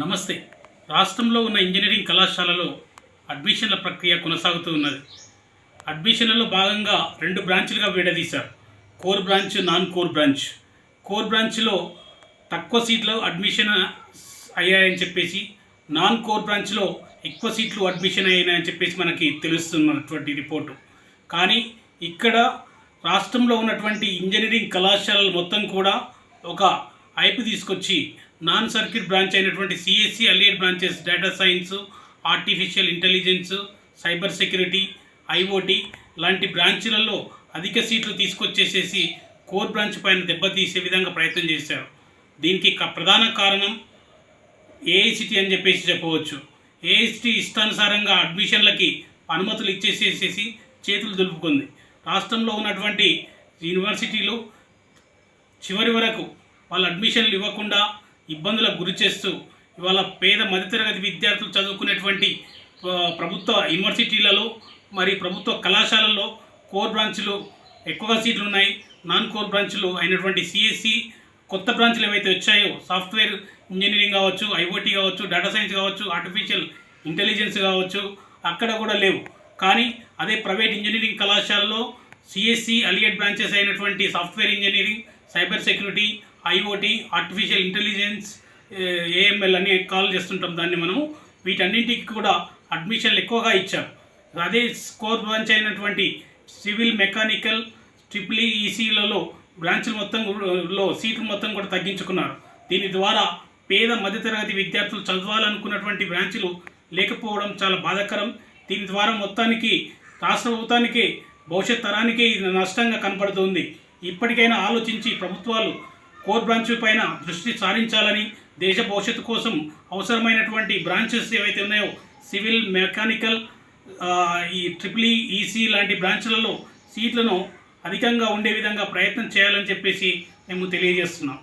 నమస్తే. రాష్ట్రంలో ఉన్న ఇంజనీరింగ్ కళాశాలలో అడ్మిషన్ల ప్రక్రియ కొనసాగుతూ ఉన్నది. అడ్మిషన్లలో భాగంగా 2 బ్రాంచ్లుగా విడదీశారు. Core branch, non core branch. Core బ్రాంచ్లో తక్కువ సీట్లు అడ్మిషన్ అయ్యాయని చెప్పేసి, నాన్ కోర్ బ్రాంచ్లో ఎక్కువ సీట్లు అడ్మిషన్ అయ్యాయని చెప్పేసి మనకి తెలుస్తున్నటువంటి రిపోర్టు. కానీ ఇక్కడ రాష్ట్రంలో ఉన్నటువంటి ఇంజనీరింగ్ కళాశాలలు మొత్తం కూడా ఒక ఐపు తీసుకొచ్చి నాన్ సర్క్యూట్ బ్రాంచ్ అయినటువంటి CSC allied branches data science, artificial intelligence, cyber security, IoT లాంటి బ్రాంచ్లలో అధిక సీట్లు తీసుకొచ్చేసేసి కోర్ బ్రాంచ్ పైన దెబ్బతీసే విధంగా ప్రయత్నం చేశారు. దీనికి ప్రధాన కారణం ఏఐసిటి అని చెప్పేసి చెప్పవచ్చు. ఏఐసిటి ఇష్టానుసారంగా అడ్మిషన్లకి అనుమతులు ఇచ్చేసేసి చేతులు దులుపుకుంది. రాష్ట్రంలో ఉన్నటువంటి యూనివర్సిటీలు చివరి వరకు వాళ్ళ అడ్మిషన్లు ఇవ్వకుండా ఇబ్బందులకు గురి చేస్తూ ఇవాళ పేద మధ్యతరగతి విద్యార్థులు చదువుకునేటువంటి ప్రభుత్వ యూనివర్సిటీలలో మరి ప్రభుత్వ కళాశాలల్లో కోర్ బ్రాంచ్లు ఎక్కువగా సీట్లు ఉన్నాయి. నాన్ కోర్ బ్రాంచ్లు అయినటువంటి సిఎస్సి కొత్త బ్రాంచ్లు ఏవైతే వచ్చాయో, సాఫ్ట్వేర్ ఇంజనీరింగ్ కావచ్చు, ఐఓటీ కావచ్చు, డేటా సైన్స్ కావచ్చు, ఆర్టిఫిషియల్ ఇంటెలిజెన్స్ కావచ్చు, అక్కడ కూడా లేవు. కానీ అదే ప్రైవేట్ ఇంజనీరింగ్ కళాశాలలో సిఎస్సి అలియడ్ బ్రాంచెస్ అయినటువంటి software engineering, cyber security, IoT, artificial intelligence, AML అని కాల్ చేస్తుంటాం దాన్ని మనము. వీటన్నింటికి కూడా అడ్మిషన్లు ఎక్కువగా ఇచ్చారు. అదే కోర్ బ్రాంచ్ అయినటువంటి సివిల్, మెకానికల్, ఈసీలలో బ్రాంచ్లు మొత్తంలో సీట్లు మొత్తం కూడా తగ్గించుకున్నారు. దీని ద్వారా పేద మధ్యతరగతి విద్యార్థులు చదవాలనుకున్నటువంటి బ్రాంచ్లు లేకపోవడం చాలా బాధాకరం. దీని ద్వారా మొత్తానికి రాష్ట్ర ప్రభుత్వానికి, భవిష్యత్ తరానికి ఇది నష్టంగా కనపడుతుంది. ఇప్పటికైనా ఆలోచించి ప్రభుత్వాలు కోర్ బ్రాంచ్ పైన దృష్టి సారించాలని, దేశ భవిష్యత్తు కోసం అవసరమైనటువంటి బ్రాంచెస్ ఏవైతే ఉన్నాయో సివిల్, మెకానికల్, ఈ ఈసీ లాంటి బ్రాంచ్లలో సీట్లను అధికంగా ఉండే విధంగా ప్రయత్నం చేయాలని చెప్పేసి మేము తెలియజేస్తున్నాం.